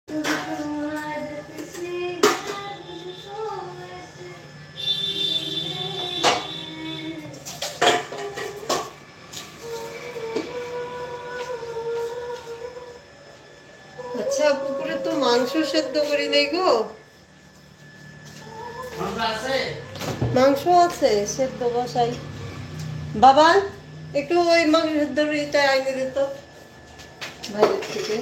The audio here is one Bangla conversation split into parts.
আচ্ছা, পুকুরে তো মাংস সেদ্ধ করি নাই গো। মাংস আছে, সেদ্ধ বসাই। বাবা, একটু ওই মাংস সেদ্ধ এটা আইনে দিত বাইরের থেকে।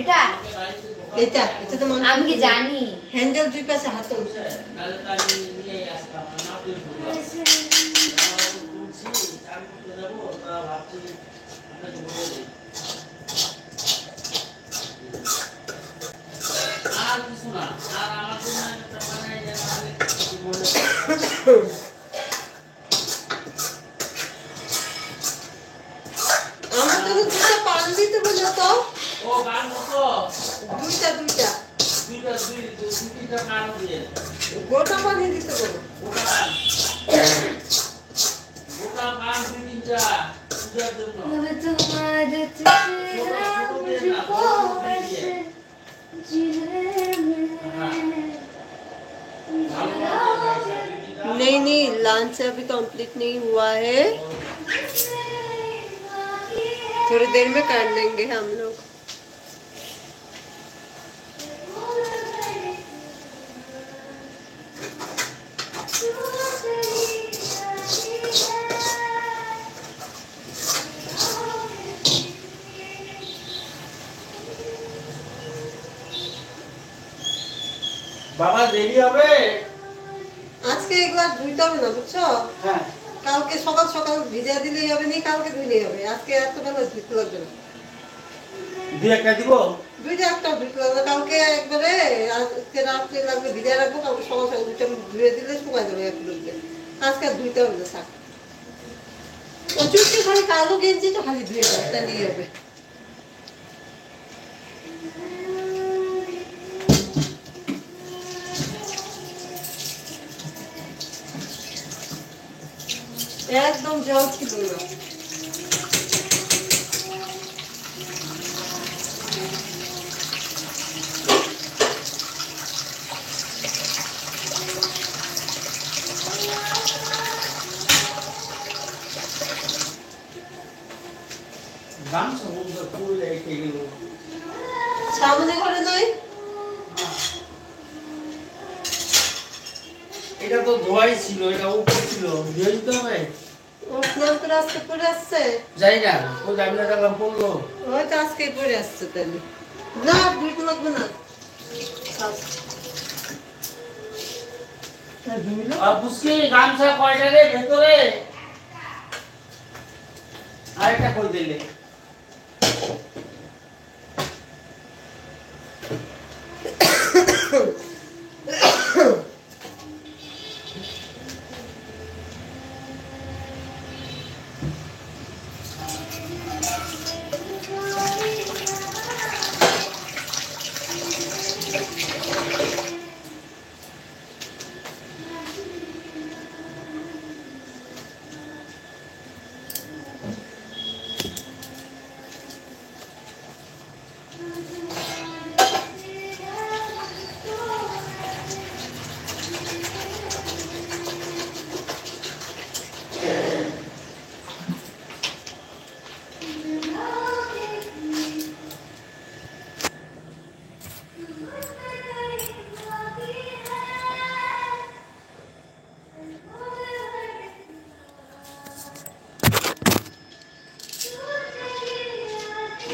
এটা এটা এটা তো আমি কি জানি হ্যান্ডেল দুই পাশে হাতে আমার জন্য দুটা পান দিতে বলো তো। ও গান কত? দুইটা দুইটা দুইটা গান দিয়ে গোটা পানি দিতে বলো। গোটা গান তিনটা পূজার জন্য। তোমার नहीं, लंच अभी कंप्लीट नहीं हुआ है, थोड़ी देर में कर लेंगे हम लोग। বাবা দেরি হবে আজকে একবার ধুইতে হবে না, বুঝছো? হ্যাঁ কালকে সকাল সকাল ভিজা দিলেই হবে, নি কালকে ধুইলেই হবে। আজকে এত বেলা ধুইতে লাগবে না। দুই একটা দিব দুইটা একটা ধুইতে লাগবে কালকে একবারে। আজকে রাত্রে লাগবে ভিজা রাখবো, কালকে সকাল সকাল দুইটা ধুয়ে দিলে শুকাই যাবে এক ধুইতে। আজকে আর ধুইতে হবে না, থাক। প্রচুরকে খালি কালো গেঞ্জিটা খালি ধুয়ে দেবে, তাহলেই হবে। একদম জল ছিল না। গান সমুদ্র ফুল রেখে গেল সামনে ঘরে নাই, এটা তো ধোয়াই ছিল, এটা উপর ছিল, ধুয়ে দিতে হবে। ও স্নান করে আজকে পরে আসছে। যাই না ও যাবি না দেখলাম পড়লো হয়তো আজকেই পরে আসছে, তাহলে না ধুইতে লাগবে না। বুঝছি গামছা কয়টা রে ভেতরে আরেকটা কই দিলে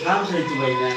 গামছা দিতে পারি না